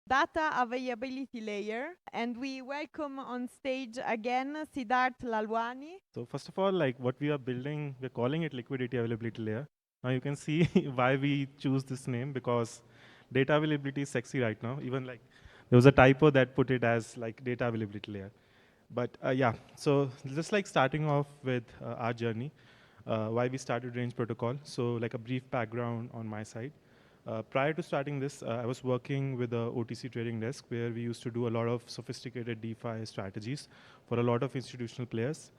data availability layer. And we welcome on stage again Siddharth Lalwani. So first of all, like what we are building, we're calling it liquidity availability layer. Now you can see why we choose this name, because data availability is sexy right now. Even like there was a typo that put it as like data availability layer. But yeah, so just like starting off with our journey, why we started Range Protocol. So like a brief background on my side. Prior to starting this, I was working with a OTC trading desk where we used to do a lot of sophisticated DeFi strategies for a lot of institutional players.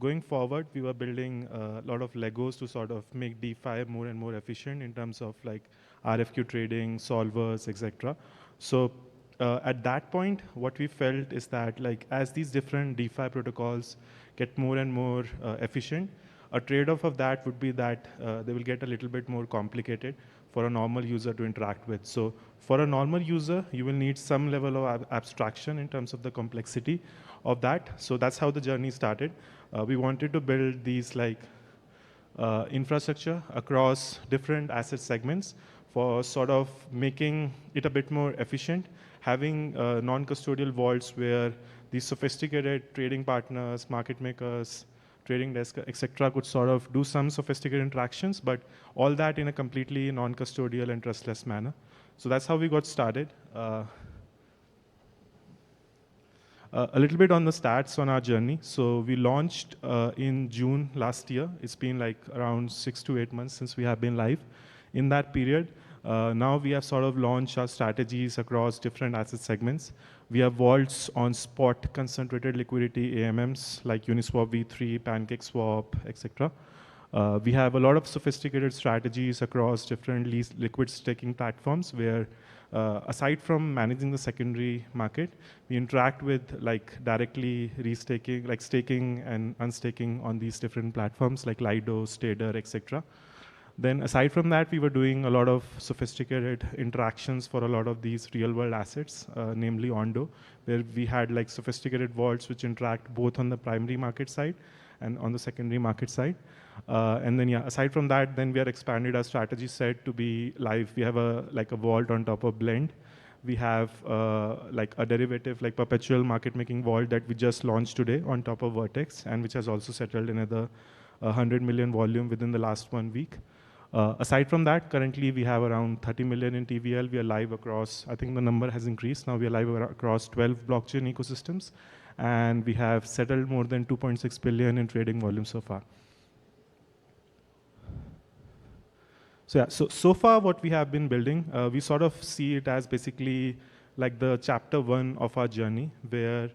Going forward, we were building a lot of Legos to sort of make DeFi more and more efficient in terms of like RFQ trading, solvers, etc. So at that point, what we felt is that like as these different DeFi protocols get more and more efficient, a trade-off of that would be that they will get a little bit more complicated for a normal user to interact with. So for a normal user, you will need some level of abstraction in terms of the complexity of that. So that's how the journey started. We wanted to build these like infrastructure across different asset segments for sort of making it a bit more efficient, having non-custodial vaults where these sophisticated trading partners, market makers, trading desk, etc., could sort of do some sophisticated interactions, but all that in a completely non-custodial and trustless manner. So that's how we got started. A little bit on the stats on our journey. So we launched in June last year. It's been like around 6 to 8 months since we have been live. In that period, now we have sort of launched our strategies across different asset segments. We have vaults on spot concentrated liquidity AMMs like Uniswap V3, PancakeSwap, etc. We have a lot of sophisticated strategies across different liquid staking platforms where aside from managing the secondary market, we interact with like directly restaking, like staking and unstaking on these different platforms like Lido, Stader, etc. Then aside from that, we were doing a lot of sophisticated interactions for a lot of these real world assets, namely Ondo, where we had like sophisticated vaults which interact both on the primary market side and on the secondary market side. And then yeah, aside from that, then we are expanded our strategy set to be live. We have a like a vault on top of Blend. We have like a derivative like perpetual market making vault that we just launched today on top of Vertex, and which has also settled another 100 million volume within the last 1 week. Aside from that, currently we have around 30 million in TVL. We are live across, I think the number has increased. Now we are live across 12 blockchain ecosystems, and we have settled more than 2.6 billion in trading volume so far. So yeah, so far what we have been building, we sort of see it as basically like the chapter 1 of our journey, where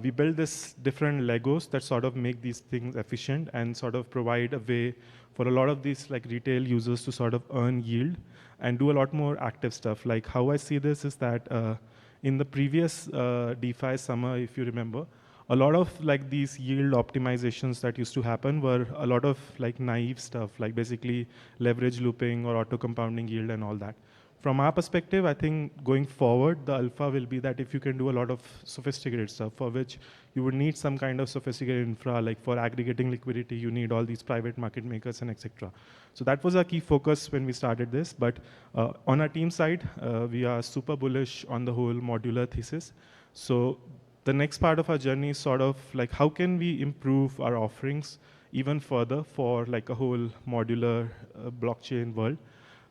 we build this different Legos that sort of make these things efficient and sort of provide a way for a lot of these like retail users to sort of earn yield and do a lot more active stuff. Like how I see this is that in the previous DeFi summer, if you remember, a lot of like these yield optimizations that used to happen were a lot of like naive stuff, like basically leverage looping or auto compounding yield and all that. From our perspective, I think going forward, the alpha will be that if you can do a lot of sophisticated stuff for which you would need some kind of sophisticated infra, like for aggregating liquidity, you need all these private market makers and etc. So that was our key focus when we started this. But on our team side, we are super bullish on the whole modular thesis. So the next part of our journey is sort of like how can we improve our offerings even further for like a whole modular blockchain world.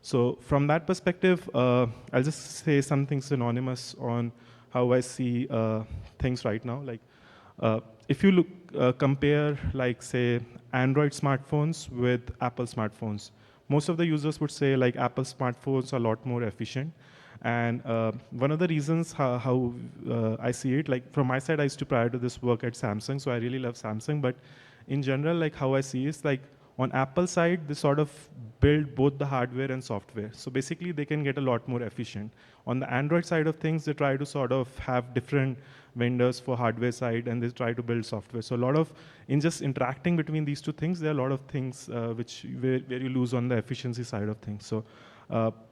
So from that perspective, I'll just say something synonymous on how I see things right now. Like if you look, compare like say Android smartphones with Apple smartphones, most of the users would say like Apple smartphones are a lot more efficient. And one of the reasons how I see it, like from my side, I used to prior to this work at Samsung, so I really love Samsung. But in general, like how I see is like on Apple side, they sort of build both the hardware and software. So basically, they can get a lot more efficient. On the Android side of things, they try to sort of have different vendors for hardware side, and they try to build software. So a lot of, in just interacting between these two things, there are a lot of things where you lose on the efficiency side of things. So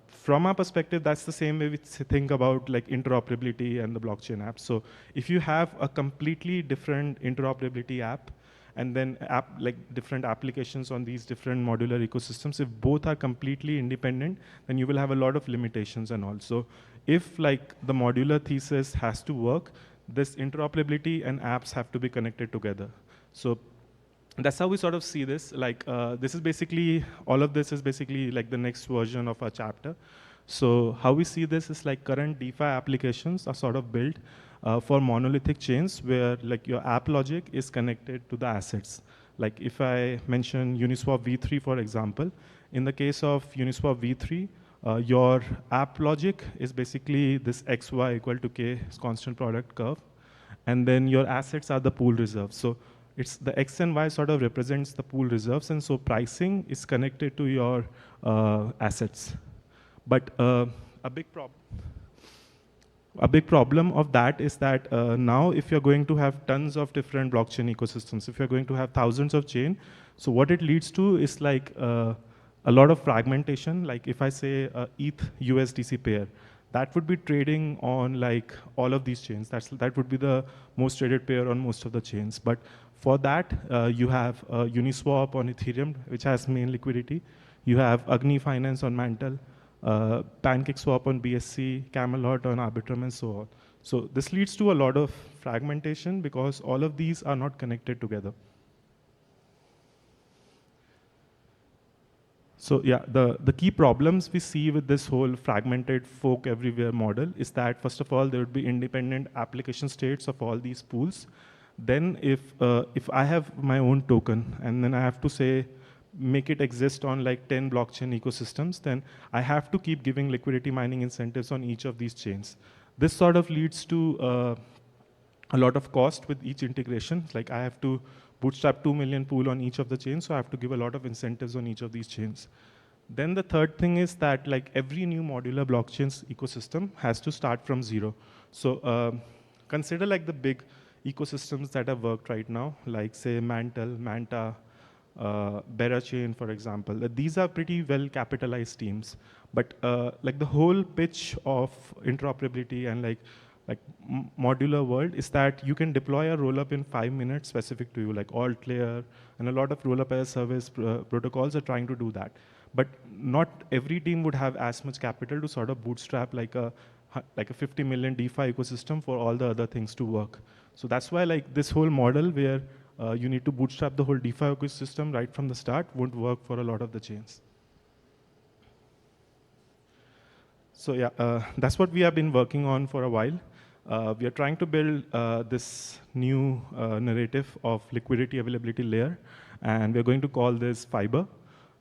from our perspective, that's the same way we think about like interoperability and the blockchain app. So if you have a completely different interoperability app, and then like different applications on these different modular ecosystems, if both are completely independent, then you will have a lot of limitations and all. So if like the modular thesis has to work, this interoperability and apps have to be connected together. So that's how we sort of see this. Like this is basically, all of this is basically like the next version of our chapter. So how we see this is like current DeFi applications are sort of built for monolithic chains where like your app logic is connected to the assets. Like if I mention Uniswap v3, for example, in the case of Uniswap v3, your app logic is basically this xy equal to k constant product curve, and then your assets are the pool reserves. So it's the x and y sort of represents the pool reserves, and so pricing is connected to your assets. But a big problem of that is that now if you're going to have tons of different blockchain ecosystems, if you're going to have thousands of chain, so what it leads to is like a lot of fragmentation. Like if I say ETH USDC pair, that would be trading on like all of these chains. That would be the most traded pair on most of the chains. But for that, you have Uniswap on Ethereum, which has main liquidity. You have Agni Finance on Mantle, PancakeSwap on BSC, Camelot on Arbitrum, and so on. So this leads to a lot of fragmentation because all of these are not connected together. So yeah, the key problems we see with this whole fragmented fork everywhere model is that, first of all, there would be independent application states of all these pools. Then if I have my own token and then I have to say, make it exist on like 10 blockchain ecosystems, then I have to keep giving liquidity mining incentives on each of these chains. This sort of leads to a lot of cost with each integration. Like I have to bootstrap 2 million pool on each of the chains, so I have to give a lot of incentives on each of these chains. Then the third thing is that like every new modular blockchains ecosystem has to start from zero. So consider like the big ecosystems that have worked right now, like say Mantle, Manta, Bera Chain, for example. These are pretty well capitalized teams. But like the whole pitch of interoperability and like modular world is that you can deploy a rollup in 5 minutes specific to you, like alt layer, and a lot of rollup as a service protocols are trying to do that. But not every team would have as much capital to sort of bootstrap like a 50 million DeFi ecosystem for all the other things to work. So that's why like this whole model where you need to bootstrap the whole DeFi ecosystem right from the start won't work for a lot of the chains. So yeah, that's what we have been working on for a while. We are trying to build this new narrative of liquidity availability layer, and we're going to call this Fiber.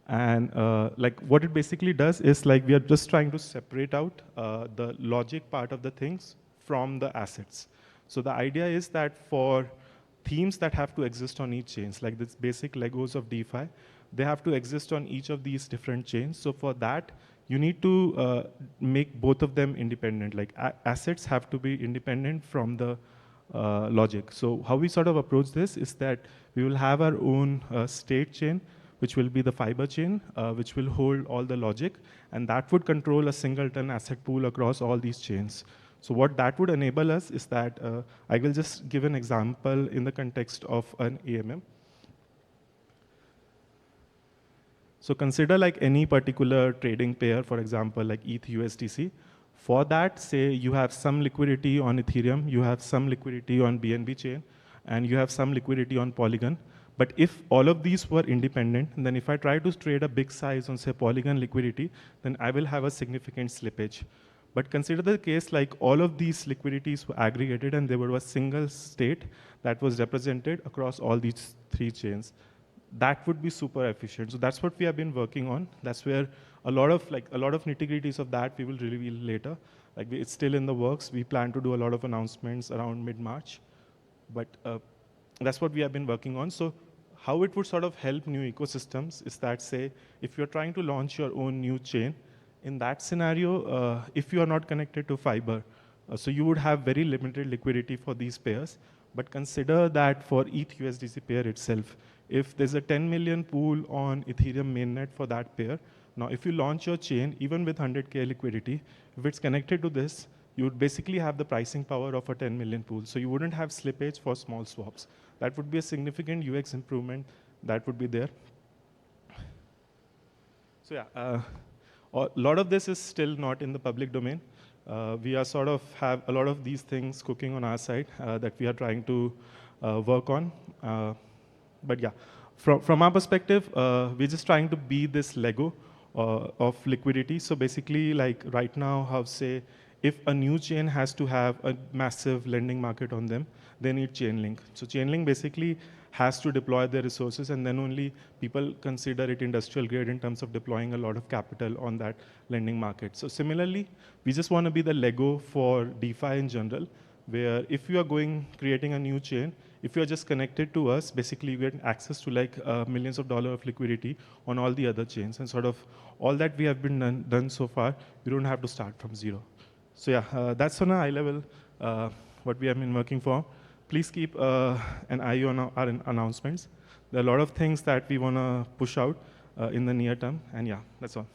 And like what it basically does is like we are just trying to separate out the logic part of the things from the assets. So the idea is that for themes that have to exist on each chains, like this basic Legos of DeFi, they have to exist on each of these different chains. So for that, you need to make both of them independent. Like assets have to be independent from the logic. So how we sort of approach this is that we will have our own state chain, which will be the Fiber chain, which will hold all the logic, and that would control a singleton asset pool across all these chains. So what that would enable us is that, I will just give an example in the context of an AMM. So consider like any particular trading pair, for example, like ETH USDC. For that, say you have some liquidity on Ethereum, you have some liquidity on BNB chain, and you have some liquidity on Polygon. But if all of these were independent, then if I try to trade a big size on say Polygon liquidity, then I will have a significant slippage. But consider the case like all of these liquidities were aggregated and there was a single state that was represented across all these three chains. That would be super efficient. So that's what we have been working on. That's where a lot of nitty-gritties of that we will reveal later. Like it's still in the works. We plan to do a lot of announcements around mid-March. But that's what we have been working on. So how it would sort of help new ecosystems is that, say, if you're trying to launch your own new chain, in that scenario, if you are not connected to Fiber, so you would have very limited liquidity for these pairs. But consider that for ETH USDC pair itself, if there's a 10 million pool on Ethereum mainnet for that pair, now if you launch your chain, even with 100K liquidity, if it's connected to this, you would basically have the pricing power of a 10 million pool. So you wouldn't have slippage for small swaps. that would be a significant UX improvement that would be there. So yeah, a lot of this is still not in the public domain. We are sort of have a lot of these things cooking on our side that we are trying to work on. But yeah, from our perspective, we're just trying to be this Lego of liquidity. So basically, like right now, how say, if a new chain has to have a massive lending market on them, they need Chainlink. So Chainlink basically has to deploy their resources, and then only people consider it industrial grade in terms of deploying a lot of capital on that lending market. So similarly, we just want to be the Lego for DeFi in general, where if you are creating a new chain, if you are just connected to us, basically you get access to like millions of dollars of liquidity on all the other chains, and sort of all that we have been done so far, we don't have to start from zero. So yeah, that's on a high level what we have been working for. Please keep an eye on our announcements. There are a lot of things that we want to push out in the near term, and yeah, that's all.